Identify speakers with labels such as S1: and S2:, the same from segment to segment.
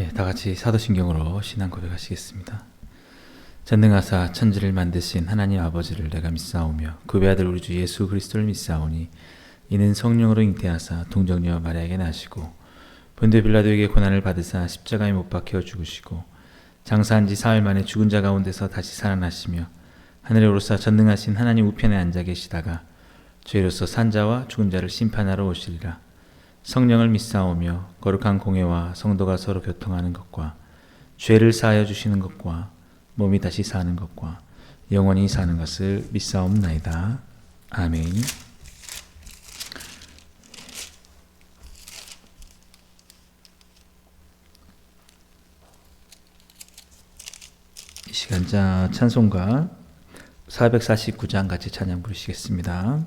S1: 다 같이 사도신경으로 신앙 고백하시겠습니다. 전능하사 천지를 만드신 하나님 아버지를 내가 믿사오며 그 외아들 우리 주 예수 그리스도를 믿사오니 이는 성령으로 잉태하사 동정녀 마리아에게 나시고 본디오 빌라도에게 고난을 받으사 십자가에 못 박혀 죽으시고 장사한 지 사흘 만에 죽은 자 가운데서 다시 살아나시며 하늘에 오르사 전능하신 하나님 우편에 앉아 계시다가 죄로서 산 자와 죽은 자를 심판하러 오시리라. 성령을 믿사오며 거룩한 공회와 성도가 서로 교통하는 것과 죄를 사하여 주시는 것과 몸이 다시 사는 것과 영원히 사는 것을 믿사옵나이다. 아멘. 이 시간 찬송가 449장 같이 찬양 부르시겠습니다.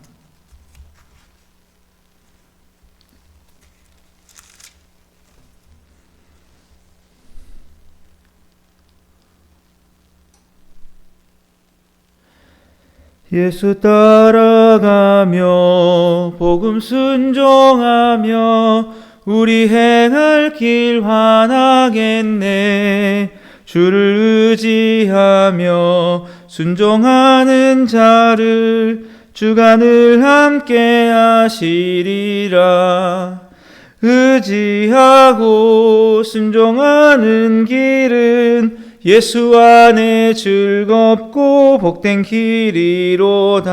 S1: 예수 따라가며 복음 순종하며 우리 행할 길 환하겠네. 주를 의지하며 순종하는 자를 주가 늘 함께 하시리라. 의지하고 순종하는 길은 예수 안에 즐겁고 복된 길이로다.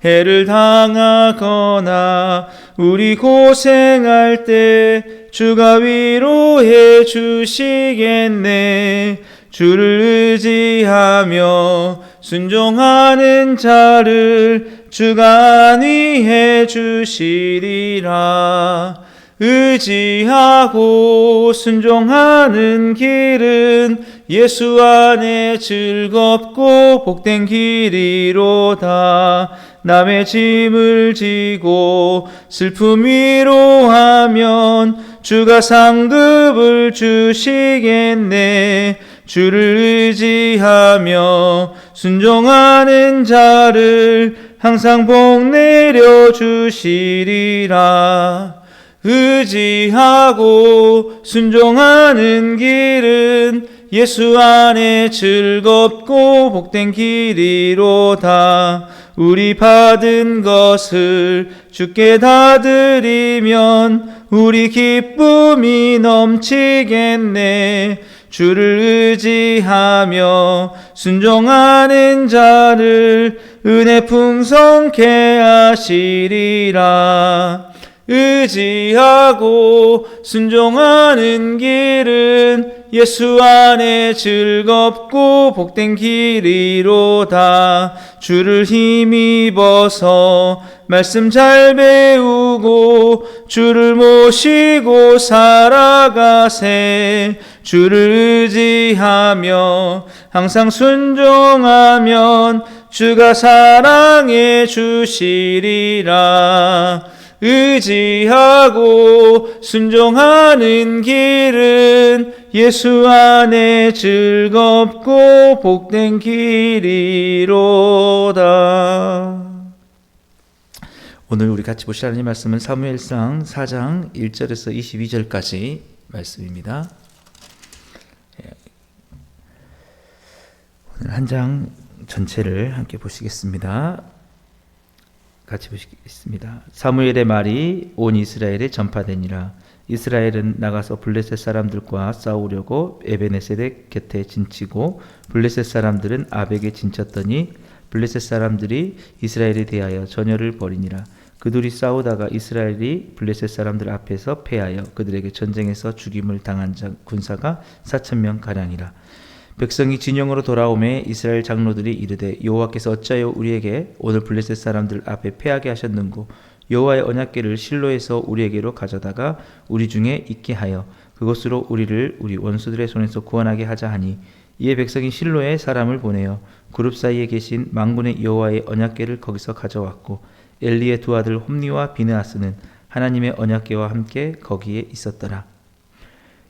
S1: 해를 당하거나 우리 고생할 때 주가 위로해 주시겠네. 주를 의지하며 순종하는 자를 주가 안위해 주시리라. 의지하고 순종하는 길은 예수 안에 즐겁고 복된 길이로다. 남의 짐을 지고 슬픔 위로하면 주가 상급을 주시겠네. 주를 의지하며 순종하는 자를 항상 복 내려 주시리라. 의지하고 순종하는 길은 예수 안에 즐겁고 복된 길이로다. 우리 받은 것을 주께 다 드리면 우리 기쁨이 넘치겠네. 주를 의지하며 순종하는 자를 은혜 풍성케 하시리라. 의지하고 순종하는 길은 예수 안에 즐겁고 복된 길이로다. 주를 힘입어서 말씀 잘 배우고 주를 모시고 살아가세. 주를 의지하며 항상 순종하면 주가 사랑해 주시리라. 의지하고 순종하는 길은 예수 안에 즐겁고 복된 길이로다. 오늘 우리 같이 보실 하나님 말씀은 사무엘상 4장 1절에서 22절까지 말씀입니다. 오늘 한 장 전체를 함께 보시겠습니다. 같이 보시겠습니다. 사무엘의 말이 온 이스라엘에 전파되니라. 이스라엘은 나가서 블레셋 사람들과 싸우려고 에베네셀의 곁에 진치고 블레셋 사람들은 아벡에 진쳤더니 블레셋 사람들이 이스라엘에 대하여 전열을 벌이니라. 그들이 싸우다가 이스라엘이 블레셋 사람들 앞에서 패하여 그들에게 전쟁에서 죽임을 당한 군사가 4,000명 가량이라. 백성이 진영으로 돌아오매 이스라엘 장로들이 이르되 여호와께서 어찌하여 우리에게 오늘 블레셋 사람들 앞에 패하게 하셨는고 여호와의 언약궤를 실로에서 우리에게로 가져다가 우리 중에 있게 하여 그것으로 우리를 우리 원수들의 손에서 구원하게 하자 하니 이에 백성이 실로에 사람을 보내어 그룹 사이에 계신 만군의 여호와의 언약궤를 거기서 가져왔고 엘리의 두 아들 홈니와 비느하스는 하나님의 언약궤와 함께 거기에 있었더라.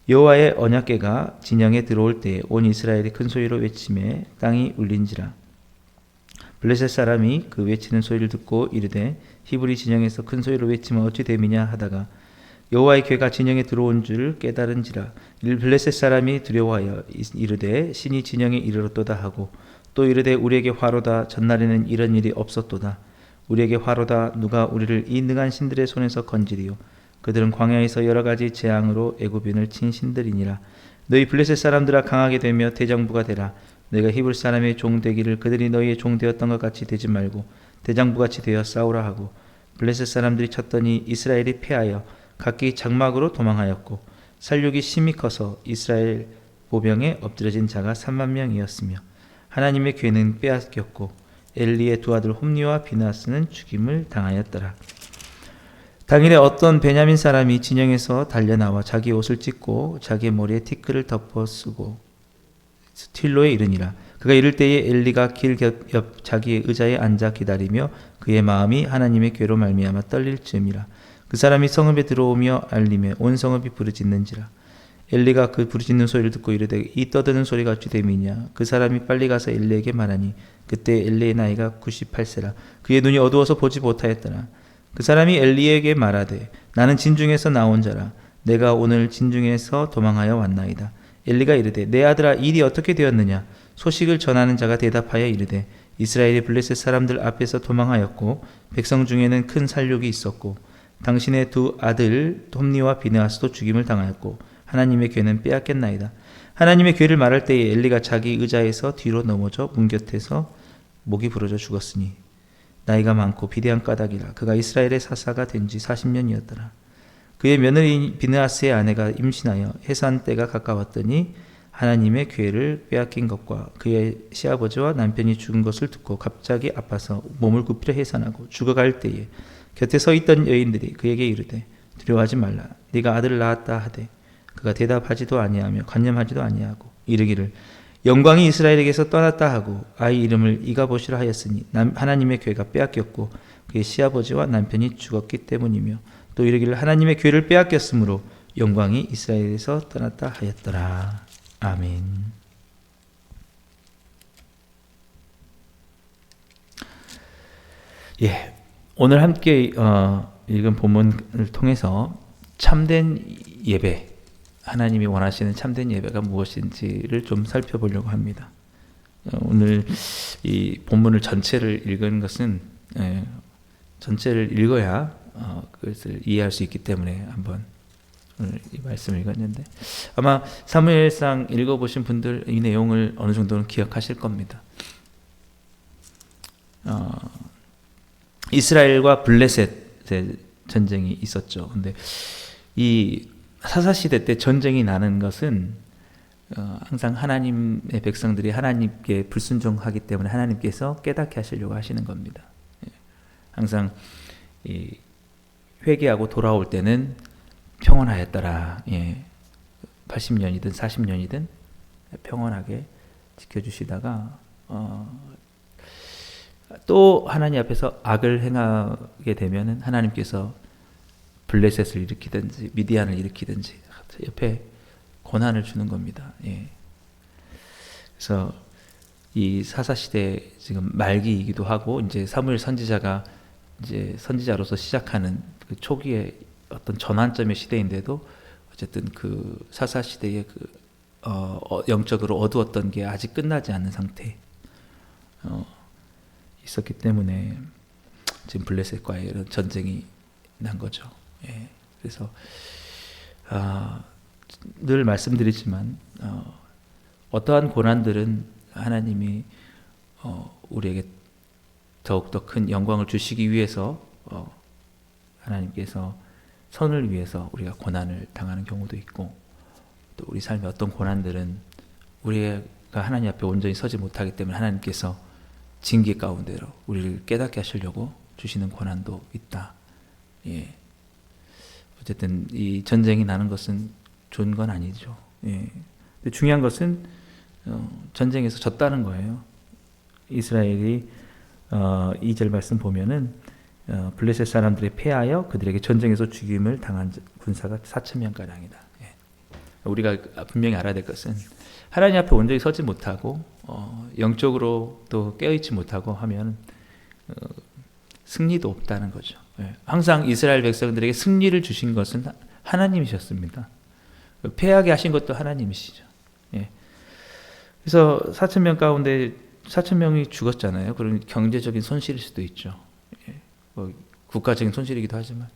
S1: 여호와의 언약궤가 진영에 들어올 때에 온 이스라엘이 큰 소리로 외치매 땅이 울린지라. 블레셋 사람이 그 외치는 소리를 듣고 이르되 히브리 진영에서 큰 소리로 외치면 어찌 됨이냐 하다가 여호와의 궤가 진영에 들어온 줄 깨달은지라. 이를 블레셋 사람이 두려워하여 이르되 신이 진영에 이르렀도다 하고 또 이르되 우리에게 화로다. 전날에는 이런 일이 없었도다. 우리에게 화로다. 누가 우리를 이 능한 신들의 손에서 건지리요. 그들은 광야에서 여러 가지 재앙으로 애굽인을 친 신들이니라. 너희 블레셋 사람들아 강하게 되며 대장부가 되라. 너희가 히브리 사람의 종 되기를 그들이 너희의 종 되었던 것 같이 되지 말고 대장부같이 되어 싸우라 하고 블레셋 사람들이 쳤더니 이스라엘이 패하여 각기 장막으로 도망하였고 살육이 심히 커서 이스라엘 보병에 엎드려진 자가 3만 명이었으며 하나님의 궤는 빼앗겼고 엘리의 두 아들 홈니와 비나스는 죽임을 당하였더라. 당일에 어떤 베냐민 사람이 진영에서 달려나와 자기 옷을 찢고 자기의 머리에 티끌을 덮어 쓰고 틸로에 이르니라. 그가 이를 때에 엘리가 길 옆 자기의 의자에 앉아 기다리며 그의 마음이 하나님의 궤로 말미암아 떨릴 즈음이라. 그 사람이 성읍에 들어오며 알림에 온 성읍이 부르짖는지라. 엘리가 그 부르짖는 소리를 듣고 이르되 이 떠드는 소리가 어찌 됨이냐. 그 사람이 빨리 가서 엘리에게 말하니 그때 엘리의 나이가 98세라. 그의 눈이 어두워서 보지 못하였더라. 그 사람이 엘리에게 말하되 나는 진중에서 나온 자라. 내가 오늘 진중에서 도망하여 왔나이다. 엘리가 이르되 내 아들아 일이 어떻게 되었느냐. 소식을 전하는 자가 대답하여 이르되 이스라엘이 블레셋 사람들 앞에서 도망하였고 백성 중에는 큰 살육이 있었고 당신의 두 아들 홈니와 비느하스도 죽임을 당하였고 하나님의 궤는 빼앗겼나이다. 하나님의 궤를 말할 때에 엘리가 자기 의자에서 뒤로 넘어져 문 곁에서 목이 부러져 죽었으니 나이가 많고 비대한 까닭이라. 그가 이스라엘의 사사가 된 지 40년이었더라. 그의 며느리 비느하스의 아내가 임신하여 해산 때가 가까웠더니 하나님의 궤를 빼앗긴 것과 그의 시아버지와 남편이 죽은 것을 듣고 갑자기 아파서 몸을 굽히려 해산하고 죽어갈 때에 곁에 서 있던 여인들이 그에게 이르되 두려워하지 말라. 네가 아들을 낳았다 하되 그가 대답하지도 아니하며 관념하지도 아니하고 이르기를 영광이 이스라엘에게서 떠났다 하고 아이 이름을 이가봇이라 하였으니 하나님의 궤가 빼앗겼고 그의 시아버지와 남편이 죽었기 때문이며 또 이르기를 하나님의 궤를 빼앗겼으므로 영광이 이스라엘에서 떠났다 하였더라. 아멘. 예, 오늘 함께 읽은 본문을 통해서 참된 예배, 하나님이 원하시는 참된 예배가 무엇인지를 좀 살펴보려고 합니다. 오늘 이 본문을 전체를 읽은 것은 전체를 읽어야 그것을 이해할 수 있기 때문에 한번 오늘 이 말씀을 읽었는데 아마 사무엘상 읽어보신 분들 이 내용을 어느 정도는 기억하실 겁니다. 이스라엘과 블레셋의 전쟁이 있었죠. 근데 이 사사시대 때 전쟁이 나는 것은 항상 하나님의 백성들이 하나님께 불순종하기 때문에 하나님께서 깨닫게 하시려고 하시는 겁니다. 항상 이 회개하고 돌아올 때는 평온하였더라. 80년이든 40년이든 평온하게 지켜주시다가 또 하나님 앞에서 악을 행하게 되면은 하나님께서 블레셋을 일으키든지 미디안을 일으키든지 옆에 고난을 주는 겁니다. 그래서 이 사사 시대 지금 말기이기도 하고 이제 사무엘 선지자가 이제 선지자로서 시작하는 그 초기의 어떤 전환점의 시대인데도 어쨌든 그 사사 시대의 그 영적으로 어두웠던 게 아직 끝나지 않은 상태 있었기 때문에 지금 블레셋과의 이런 전쟁이 난 거죠. 그래서 늘 말씀드리지만 어떠한 고난들은 하나님이 우리에게 더욱더 큰 영광을 주시기 위해서 하나님께서 선을 위해서 우리가 고난을 당하는 경우도 있고 또 우리 삶의 어떤 고난들은 우리가 하나님 앞에 온전히 서지 못하기 때문에 하나님께서 징계 가운데로 우리를 깨닫게 하시려고 주시는 고난도 있다. 어쨌든 이 전쟁이 나는 것은 좋은 건 아니죠. 근데 중요한 것은 전쟁에서 졌다는 거예요. 이스라엘이 2절 말씀 보면은 블레셋 사람들이 패하여 그들에게 전쟁에서 죽임을 당한 군사가 4,000명가량이다. 우리가 분명히 알아야 될 것은 하나님 앞에 온전히 서지 못하고 영적으로 또 깨어있지 못하고 하면 승리도 없다는 거죠. 항상 이스라엘 백성들에게 승리를 주신 것은 하나님이셨습니다. 패하게 하신 것도 하나님이시죠. 예. 그래서 4,000명 가운데 4,000명이 죽었잖아요. 그런 경제적인 손실일 수도 있죠. 예. 뭐 국가적인 손실이기도 하지만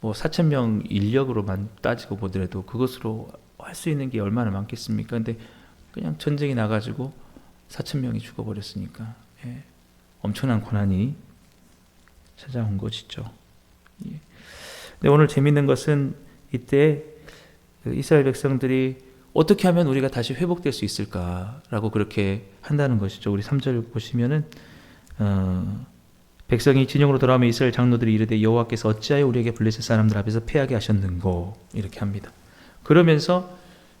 S1: 4,000명 인력으로만 따지고 보더라도 그것으로 할 수 있는 게 얼마나 많겠습니까? 근데 그냥 전쟁이 나가지고 4,000명이 죽어버렸으니까 예. 엄청난 고난이 찾아온 것이죠. 예. 근데 오늘 재밌는 것은 이때 이스라엘 백성들이 어떻게 하면 우리가 다시 회복될 수 있을까라고 그렇게 한다는 것이죠. 우리 3절 보시면은 백성이 진영으로 돌아오면 이스라엘 장로들이 이르되 여호와께서 어찌하여 우리에게 블레셋 사람들 앞에서 패하게 하셨는고 이렇게 합니다. 그러면서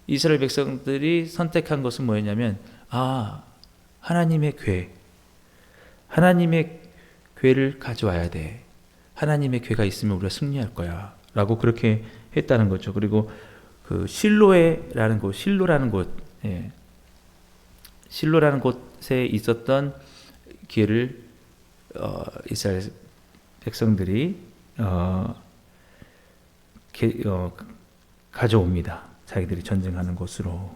S1: 이스라엘 백성들이 선택한 것은 뭐였냐면 하나님의 궤를 가져와야 돼. 하나님의 궤가 있으면 우리가 승리할 거야 라고 그렇게 했다는 거죠. 그리고 그 실로라는 곳, 예. 실로라는 곳에 있었던 궤를 이스라엘 백성들이 가져옵니다. 자기들이 전쟁하는 곳으로.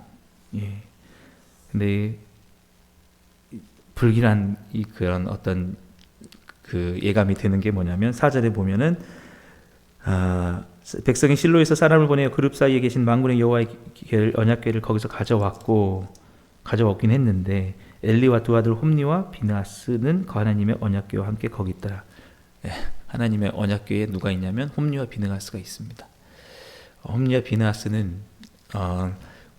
S1: 예. 근데 불길한 그런 어떤 그 예감이 되는 게 뭐냐면 4절에 보면은 백성이 실로에서 사람을 보내어 그룹 사이에 계신 만군의 여호와의 언약궤를 거기서 가져왔긴 했는데 엘리와 두 아들 홈니와 비느하스는 그 하나님의 언약궤와 함께 거기 있더라. 예, 하나님의 언약궤에 누가 있냐면 홈니와 비느하스가 있습니다. 홈니와 비느하스는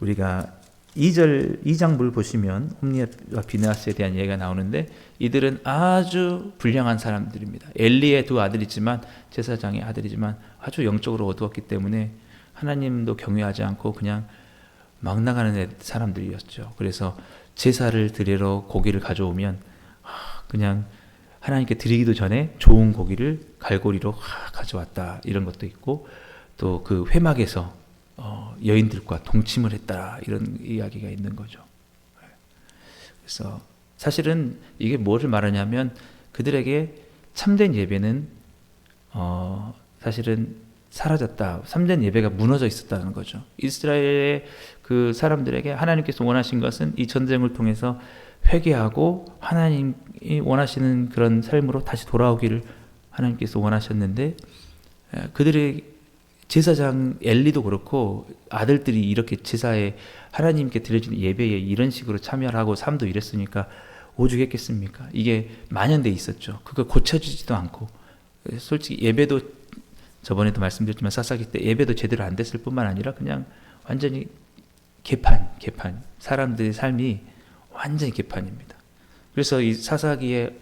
S1: 우리가 2장을 보시면 홈니와 비느하스에 대한 얘기가 나오는데 이들은 아주 불량한 사람들입니다. 엘리의 두 아들이지만 제사장의 아들이지만 아주 영적으로 어두웠기 때문에 하나님도 경외하지 않고 그냥 막 나가는 사람들이었죠. 그래서 제사를 드리러 고기를 가져오면 그냥 하나님께 드리기도 전에 좋은 고기를 갈고리로 가져왔다 이런 것도 있고 또 그 회막에서 여인들과 동침을 했다 이런 이야기가 있는 거죠. 그래서 사실은 이게 뭐를 말하냐면 그들에게 참된 예배는 사실은 사라졌다. 참된 예배가 무너져 있었다는 거죠. 이스라엘의 그 사람들에게 하나님께서 원하신 것은 이 전쟁을 통해서 회개하고 하나님이 원하시는 그런 삶으로 다시 돌아오기를 하나님께서 원하셨는데 그들의 제사장 엘리도 그렇고 아들들이 이렇게 제사에 하나님께 드려지는 예배에 이런 식으로 참여를 하고 삶도 이랬으니까 오죽했겠습니까? 이게 만연돼 있었죠. 그거 고쳐지지도 않고 솔직히 예배도 저번에도 말씀드렸지만 사사기 때 예배도 제대로 안 됐을 뿐만 아니라 그냥 완전히 개판 사람들의 삶이 완전히 개판입니다. 그래서 이 사사기의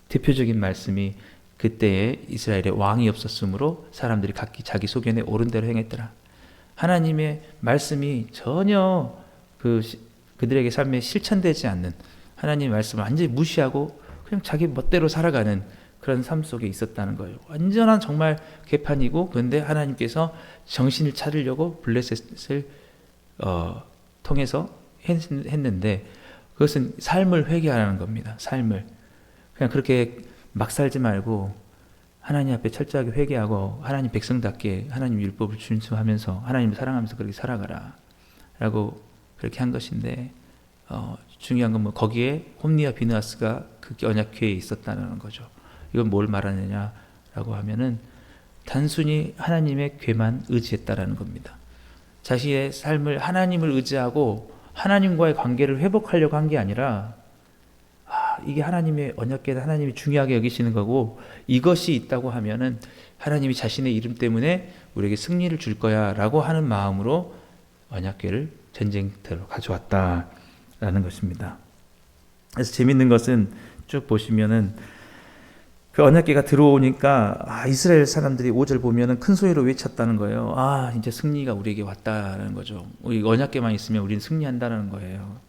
S1: 대표적인 말씀이 그때에 이스라엘에 왕이 없었으므로 사람들이 각기 자기 소견에 옳은 대로 행했더라. 하나님의 말씀이 전혀 그들에게 삶에 실천되지 않는 하나님의 말씀을 완전히 무시하고 그냥 자기 멋대로 살아가는 그런 삶 속에 있었다는 거예요. 완전한 정말 개판이고 그런데 하나님께서 정신을 차리려고 블레셋을 통해서 했는데 그것은 삶을 회개하라는 겁니다. 삶을 그냥 그렇게 막 살지 말고 하나님 앞에 철저하게 회개하고 하나님 백성답게 하나님 율법을 준수하면서 하나님을 사랑하면서 그렇게 살아가라 라고 그렇게 한 것인데 중요한 건 뭐 거기에 홈니와 비느하스가 그 언약궤에 있었다는 거죠. 이건 뭘 말하느냐라고 하면은 단순히 하나님의 궤만 의지했다라는 겁니다. 자신의 삶을 하나님을 의지하고 하나님과의 관계를 회복하려고 한 게 아니라 이게 하나님의 언약궤는 하나님이 중요하게 여기시는 거고 이것이 있다고 하면은 하나님이 자신의 이름 때문에 우리에게 승리를 줄 거야 라고 하는 마음으로 언약궤를 전쟁터로 가져왔다라는 것입니다. 그래서 재밌는 것은 쭉 보시면은 그 언약궤가 들어오니까 이스라엘 사람들이 5절 보면은 큰 소리로 외쳤다는 거예요. 이제 승리가 우리에게 왔다라는 거죠. 이 언약궤만 있으면 우리는 승리한다는 거예요.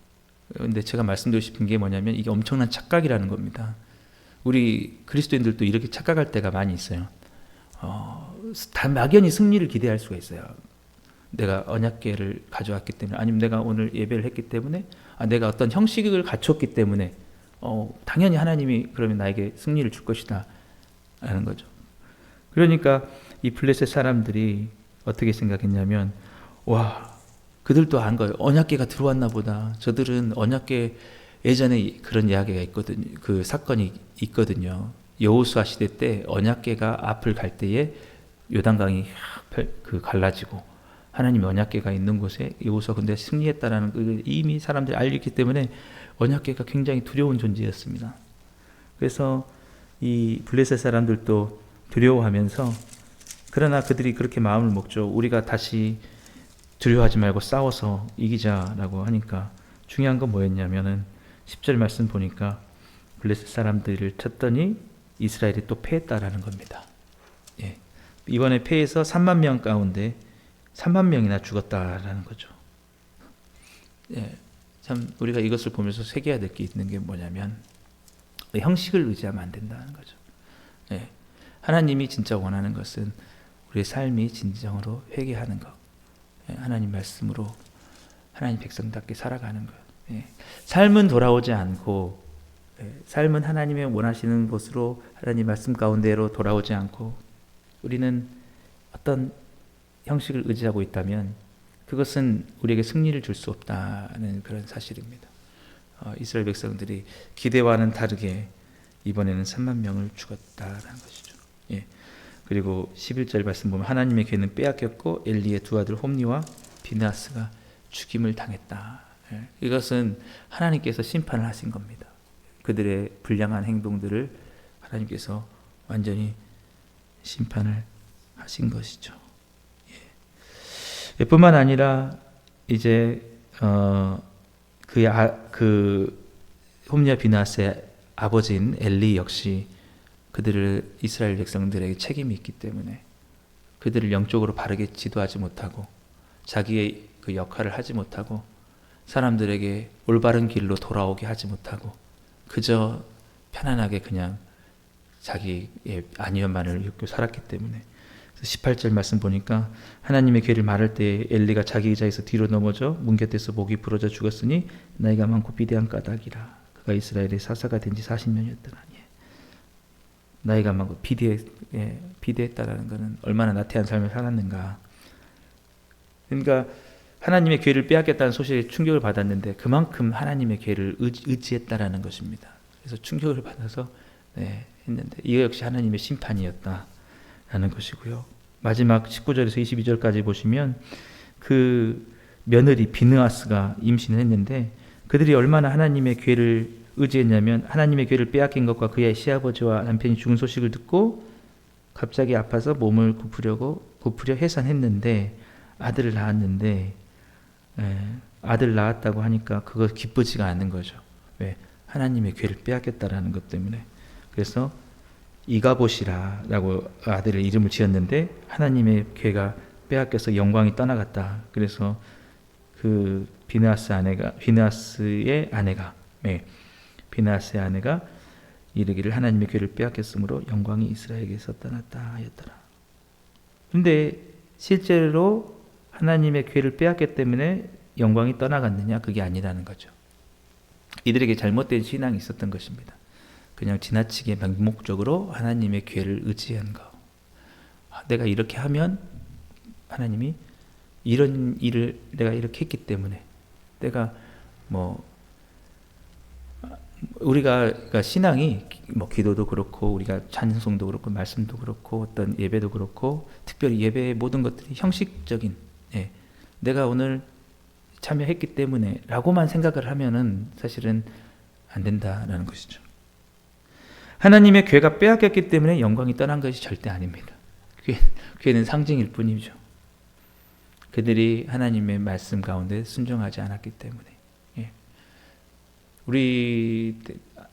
S1: 근데 제가 말씀드리고 싶은 게 뭐냐면 이게 엄청난 착각이라는 겁니다. 우리 그리스도인들도 이렇게 착각할 때가 많이 있어요. 막연히 승리를 기대할 수가 있어요. 내가 언약궤를 가져왔기 때문에 아니면 내가 오늘 예배를 했기 때문에 내가 어떤 형식을 갖췄기 때문에 당연히 하나님이 그러면 나에게 승리를 줄 것이다 라는 거죠. 그러니까 이 블레셋 사람들이 어떻게 생각했냐면, 와, 그들도 안 거예요. 언약궤가 들어왔나 보다. 저들은 언약궤, 예전에 그런 이야기가 있거든요. 그 사건이 있거든요. 여호수아 시대 때 언약궤가 앞을 갈 때에 요단강이 그 갈라지고 하나님의 언약궤가 있는 곳에 여호수아 근데 승리했다라는 그 이미 사람들이 알고 있기 때문에 언약궤가 굉장히 두려운 존재였습니다. 그래서 이 블레셋 사람들도 두려워하면서, 그러나 그들이 그렇게 마음을 먹죠. 우리가 다시 두려워하지 말고 싸워서 이기자라고 하니까, 중요한 건 뭐였냐면은 10절 말씀 보니까 블레셋 사람들을 쳤더니 이스라엘이 또 패했다라는 겁니다. 예. 이번에 패해서 3만 명 가운데 3만 명이나 죽었다라는 거죠. 예. 참 우리가 이것을 보면서 새겨야 될 게 있는 게 뭐냐면, 형식을 의지하면 안 된다는 거죠. 예. 하나님이 진짜 원하는 것은 우리의 삶이 진정으로 회개하는 것, 예. 하나님 말씀으로 하나님 백성답게 살아가는 것. 예. 삶은 돌아오지 않고, 삶은 하나님의 원하시는 곳으로 하나님 말씀 가운데로 돌아오지 않고 우리는 어떤 형식을 의지하고 있다면 그것은 우리에게 승리를 줄 수 없다는 그런 사실입니다. 이스라엘 백성들이 기대와는 다르게 이번에는 3만 명을 죽었다는 것이죠. 예. 그리고 11절 말씀 보면 하나님의 괴는 빼앗겼고 엘리의 두 아들 홈니와 비느하스가 죽임을 당했다. 예. 이것은 하나님께서 심판을 하신 겁니다. 그들의 불량한 행동들을 하나님께서 완전히 심판을 하신 것이죠. 예. 뿐만 아니라 이제 그 홈니와 비느하스의 아버지인 엘리 역시 그들을 이스라엘 백성들에게 책임이 있기 때문에 그들을 영적으로 바르게 지도하지 못하고 자기의 그 역할을 하지 못하고 사람들에게 올바른 길로 돌아오게 하지 못하고 그저 편안하게 그냥 자기의 안위만을 입고 살았기 때문에 18절 말씀 보니까 하나님의 괴를 말할 때 엘리가 자기 의자에서 뒤로 넘어져 문 곁에서 목이 부러져 죽었으니 나이가 많고 비대한 까닭이라. 그가 이스라엘의 사사가 된 지 40년이었더라. 나이가 많고 비대했다라는 것은 얼마나 나태한 삶을 살았는가. 그러니까 하나님의 괴를 빼앗겼다는 소식에 충격을 받았는데 그만큼 하나님의 괴를 의지했다라는 것입니다. 그래서 충격을 받아서 했는데 이거 역시 하나님의 심판이었다라는 것이고요. 마지막 19절에서 22절까지 보시면 그 며느리 비느하스가 임신을 했는데 그들이 얼마나 하나님의 괴를 의지했냐면 하나님의 괴를 빼앗긴 것과 그의 시아버지와 남편이 죽은 소식을 듣고 갑자기 아파서 몸을 굽으려 해산했는데 아들을 낳았는데 아들 낳았다고 하니까 그거 기쁘지가 않은 거죠. 왜? 하나님의 괴를 빼앗겼다라는 것 때문에. 그래서 이가봇이라고 아들의 이름을 지었는데 하나님의 괴가 빼앗겨서 영광이 떠나갔다. 그래서 그 비느하스의 아내가 이르기를 하나님의 괴를 빼앗겼으므로 영광이 이스라엘에게서 떠났다 하였더라. 그런데 실제로 하나님의 괴를 빼앗겼기 때문에 영광이 떠나갔느냐? 그게 아니라는 거죠. 이들에게 잘못된 신앙이 있었던 것입니다. 그냥 지나치게 맹목적으로 하나님의 괴를 의지한 거. 내가 이렇게 하면 하나님이 이런 일을 내가 이렇게 했기 때문에 내가 우리가 그러니까 신앙이 기도도 그렇고 우리가 찬송도 그렇고 말씀도 그렇고 어떤 예배도 그렇고 특별히 예배의 모든 것들이 형식적인 내가 오늘 참여했기 때문에 라고만 생각을 하면은 사실은 안 된다라는 것이죠. 하나님의 괴가 빼앗겼기 때문에 영광이 떠난 것이 절대 아닙니다. 괴는 상징일 뿐이죠. 그들이 하나님의 말씀 가운데 순종하지 않았기 때문에. 우리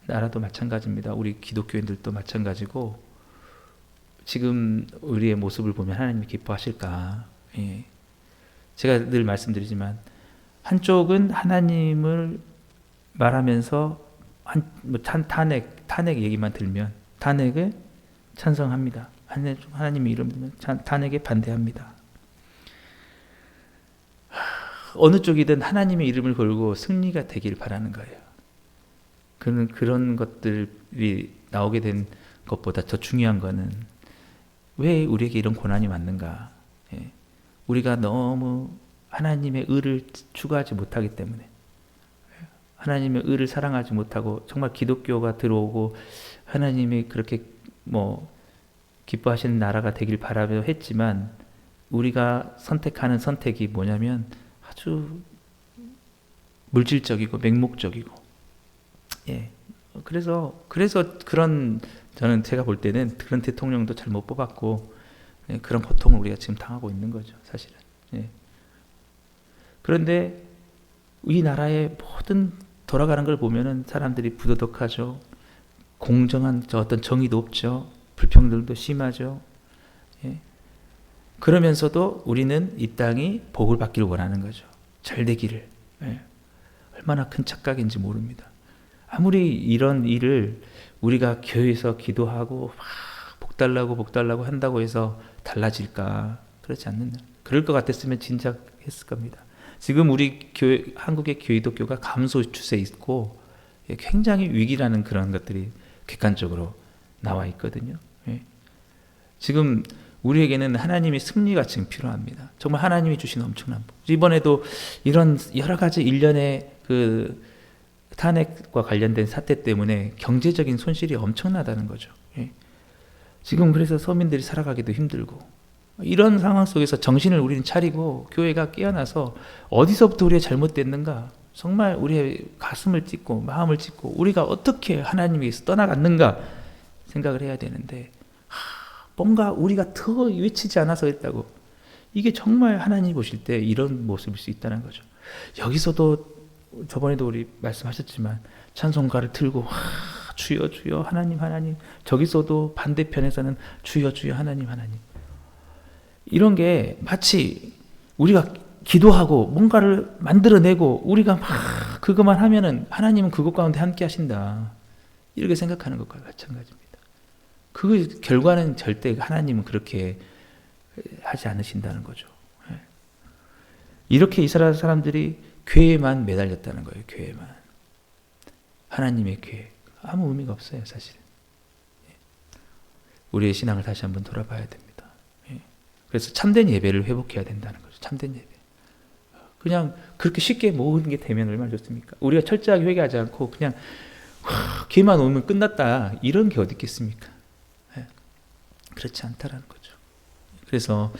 S1: 나라도 마찬가지입니다. 우리 기독교인들도 마찬가지고 지금 우리의 모습을 보면 하나님이 기뻐하실까? 제가 늘 말씀드리지만 한쪽은 하나님을 말하면서 탄핵 얘기만 들면 탄핵에 찬성합니다. 하나님의 이름 들면 탄핵에 반대합니다. 어느 쪽이든 하나님의 이름을 걸고 승리가 되길 바라는 거예요. 그런 것들이 나오게 된 것보다 더 중요한 거는 왜 우리에게 이런 고난이 왔는가? 예. 우리가 너무 하나님의 의를 추구하지 못하기 때문에, 하나님의 의를 사랑하지 못하고 정말 기독교가 들어오고 하나님이 그렇게 기뻐하시는 나라가 되길 바라며 했지만, 우리가 선택하는 선택이 뭐냐면 아주 물질적이고 맹목적이고, 그래서 그런, 저는 제가 볼 때는 그런 대통령도 잘 못 뽑았고, 그런 고통을 우리가 지금 당하고 있는 거죠, 사실은. 그런데 이 나라의 모든 돌아가는 걸 보면은 사람들이 부도덕하죠. 공정한 어떤 정의도 없죠. 불평등도 심하죠. 그러면서도 우리는 이 땅이 복을 받기를 원하는 거죠. 잘 되기를. 얼마나 큰 착각인지 모릅니다. 아무리 이런 일을 우리가 교회에서 기도하고 막 복 달라고 한다고 해서 달라질까? 그렇지 않는다. 그럴 것 같았으면 진작 했을 겁니다. 지금 우리 한국의 기독교가 감소 추세에 있고 굉장히 위기라는 그런 것들이 객관적으로 나와 있거든요. 지금 우리에게는 하나님의 승리가 지금 필요합니다. 정말 하나님이 주신 엄청난 복. 이번에도 이런 여러 가지 일련의 그 탄핵과 관련된 사태 때문에 경제적인 손실이 엄청나다는 거죠. 지금 그래서 서민들이 살아가기도 힘들고, 이런 상황 속에서 정신을 우리는 차리고 교회가 깨어나서 어디서부터 우리가 잘못됐는가, 정말 우리의 가슴을 찢고 마음을 찢고 우리가 어떻게 하나님에게서 떠나갔는가 생각을 해야 되는데, 뭔가 우리가 더 외치지 않아서 했다고. 이게 정말 하나님 보실 때 이런 모습일 수 있다는 거죠. 여기서도 저번에도 우리 말씀하셨지만 찬송가를 틀고 주여 주여 하나님 하나님, 저기서도 반대편에서는 주여 주여 하나님 하나님. 이런 게 마치 우리가 기도하고 뭔가를 만들어내고 우리가 막 그것만 하면은 하나님은 그것 가운데 함께 하신다, 이렇게 생각하는 것과 마찬가지입니다. 그 결과는 절대 하나님은 그렇게 하지 않으신다는 거죠. 이렇게 이스라엘 사람들이 교회에만 매달렸다는 거예요. 교회만. 하나님의 교회. 아무 의미가 없어요, 사실은. 우리의 신앙을 다시 한번 돌아봐야 됩니다. 그래서 참된 예배를 회복해야 된다는 거죠. 참된 예배. 그냥 그렇게 쉽게 모든 게 되면 얼마나 좋습니까? 우리가 철저하게 회개하지 않고 그냥 기회만 오면 끝났다, 이런 게 어디 있겠습니까? 그렇지 않다라는 거죠. 그래서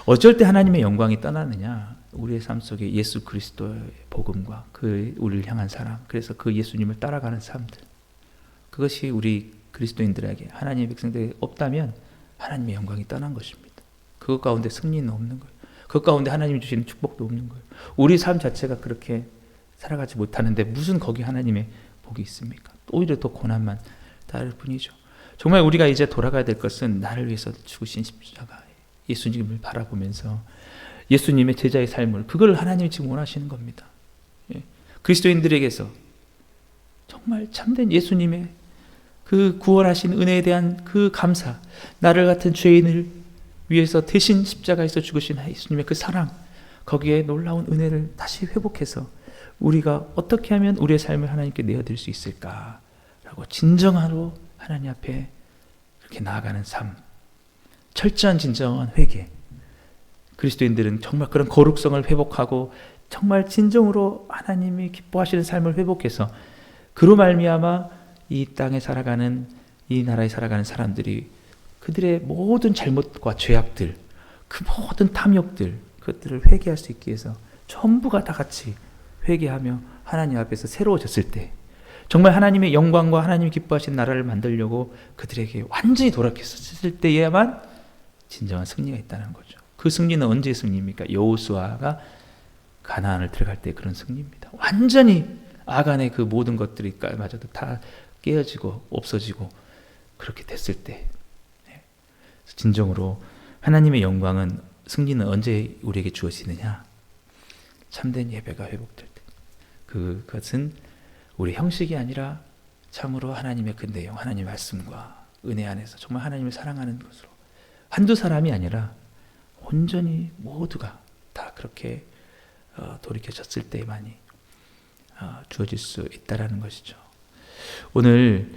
S1: 어쩔 때 하나님의 영광이 떠나느냐? 우리의 삶 속에 예수 그리스도의 복음과 그 우리를 향한 사랑, 그래서 그 예수님을 따라가는 삶들, 그것이 우리 그리스도인들에게, 하나님의 백성들에게 없다면 하나님의 영광이 떠난 것입니다. 그것 가운데 승리는 없는 거예요. 그것 가운데 하나님이 주시는 축복도 없는 거예요. 우리 삶 자체가 그렇게 살아가지 못하는데 무슨 거기 하나님의 복이 있습니까? 오히려 더 고난만 따를 뿐이죠. 정말 우리가 이제 돌아가야 될 것은 나를 위해서 죽으신 십자가 예수님을 바라보면서 예수님의 제자의 삶을, 그걸 하나님이 지금 원하시는 겁니다. 그리스도인들에게서 정말 참된 예수님의 그 구원하신 은혜에 대한 그 감사, 나를 같은 죄인을 위해서 대신 십자가에서 죽으신 예수님의 그 사랑, 거기에 놀라운 은혜를 다시 회복해서 우리가 어떻게 하면 우리의 삶을 하나님께 내어드릴 수 있을까라고 진정으로 하나님 앞에 그렇게 나아가는 삶, 철저한 진정한 회개. 그리스도인들은 정말 그런 거룩성을 회복하고 정말 진정으로 하나님이 기뻐하시는 삶을 회복해서 그로 말미암아 이 땅에 살아가는, 이 나라에 살아가는 사람들이 그들의 모든 잘못과 죄악들, 그 모든 탐욕들, 그것들을 회개할 수 있게 해서 전부가 다 같이 회개하며 하나님 앞에서 새로워졌을 때, 정말 하나님의 영광과 하나님이 기뻐하신 나라를 만들려고 그들에게 완전히 돌아섰을 때에야만 진정한 승리가 있다는 거죠. 그 승리는 언제의 승리입니까? 여호수아가 가나안을 들어갈 때 그런 승리입니다. 완전히 아간의 그 모든 것들이 마저도 다 깨어지고 없어지고 그렇게 됐을 때, 진정으로 하나님의 영광은, 승리는 언제 우리에게 주어지느냐? 참된 예배가 회복될 때. 그것은 우리 형식이 아니라 참으로 하나님의 그 내용, 하나님의 말씀과 은혜 안에서 정말 하나님을 사랑하는 것으로, 한두 사람이 아니라 온전히 모두가 다 그렇게 돌이켜졌을 때만이 주어질 수 있다라는 것이죠. 오늘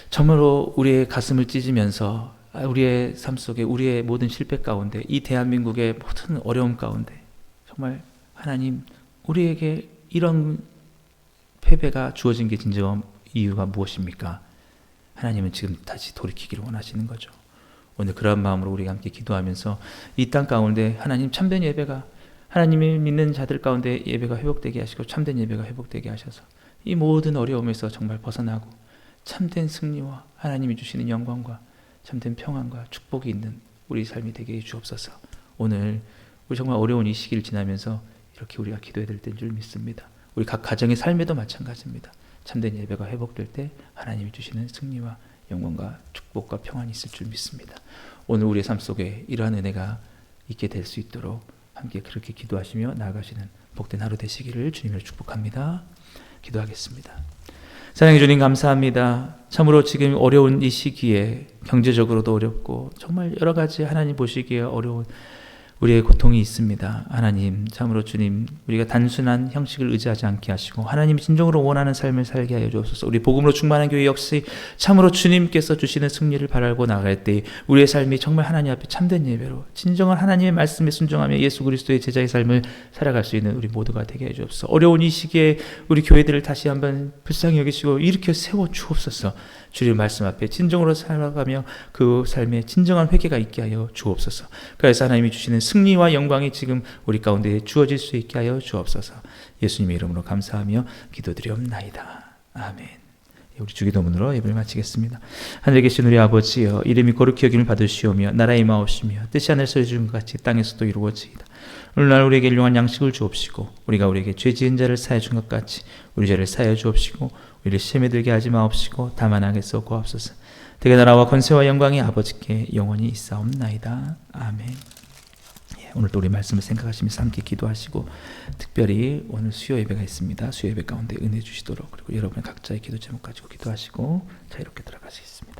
S1: 정말로 우리의 가슴을 찢으면서 우리의 삶 속에 우리의 모든 실패 가운데 이 대한민국의 모든 어려움 가운데 정말 하나님 우리에게 이런 패배가 주어진 게 진정한 이유가 무엇입니까? 하나님은 지금 다시 돌이키기를 원하시는 거죠. 오늘 그런 마음으로 우리가 함께 기도하면서 이 땅 가운데 하나님 참된 예배가 하나님이 믿는 자들 가운데 예배가 회복되게 하시고 참된 예배가 회복되게 하셔서 이 모든 어려움에서 정말 벗어나고 참된 승리와 하나님이 주시는 영광과 참된 평안과 축복이 있는 우리 삶이 되게 해 주옵소서. 오늘 우리 정말 어려운 이 시기를 지나면서 이렇게 우리가 기도해야 될 때인 줄 믿습니다. 우리 각 가정의 삶에도 마찬가지입니다. 참된 예배가 회복될 때 하나님이 주시는 승리와 영광과 축복과 평안이 있을 줄 믿습니다. 오늘 우리의 삶 속에 이러한 은혜가 있게 될 수 있도록 함께 그렇게 기도하시며 나아가시는 복된 하루 되시기를 주님으로 축복합니다. 기도하겠습니다. 사랑해 주님 감사합니다. 참으로 지금 어려운 이 시기에 경제적으로도 어렵고 정말 여러 가지 하나님 보시기에 어려운 우리의 고통이 있습니다. 하나님 참으로 주님 우리가 단순한 형식을 의지하지 않게 하시고 하나님이 진정으로 원하는 삶을 살게 하여 주옵소서. 우리 복음으로 충만한 교회 역시 참으로 주님께서 주시는 승리를 바라고 나갈 때 우리의 삶이 정말 하나님 앞에 참된 예배로 진정한 하나님의 말씀에 순종하며 예수 그리스도의 제자의 삶을 살아갈 수 있는 우리 모두가 되게 해 주옵소서. 어려운 이 시기에 우리 교회들을 다시 한번 불쌍히 여기시고 일으켜 세워 주옵소서. 주님 말씀 앞에 진정으로 살아가며 그 삶에 진정한 회개가 있게 하여 주옵소서. 그래서 하나님이 주시는 승리와 영광이 지금 우리 가운데 주어질 수 있게 하여 주옵소서. 예수님의 이름으로 감사하며 기도드리옵나이다. 아멘. 우리 주기도문으로 예배를 마치겠습니다. 하늘에 계신 우리 아버지여, 이름이 거룩히 여김을 받으시오며 나라의 임하옵시며 뜻이 하늘에서 이루어진 것 같이 땅에서도 이루어지이다. 오늘날 우리에게 일용할 양식을 주옵시고 우리가 우리에게 죄 지은 자를 사하여 준 것 같이 우리 죄를 사하여 주옵시고 우리를 시험에 들게 하지 마옵시고 다만 악에서 구하옵소서. 대개 나라와 권세와 영광이 아버지께 영원히 있사옵나이다. 아멘. 오늘도 우리 말씀을 생각하시면서 함께 기도하시고 특별히 오늘 수요 예배가 있습니다. 수요 예배 가운데 은혜 주시도록 그리고 여러분의 각자의 기도 제목 가지고 기도하시고 자유롭게 들어가시겠습니다.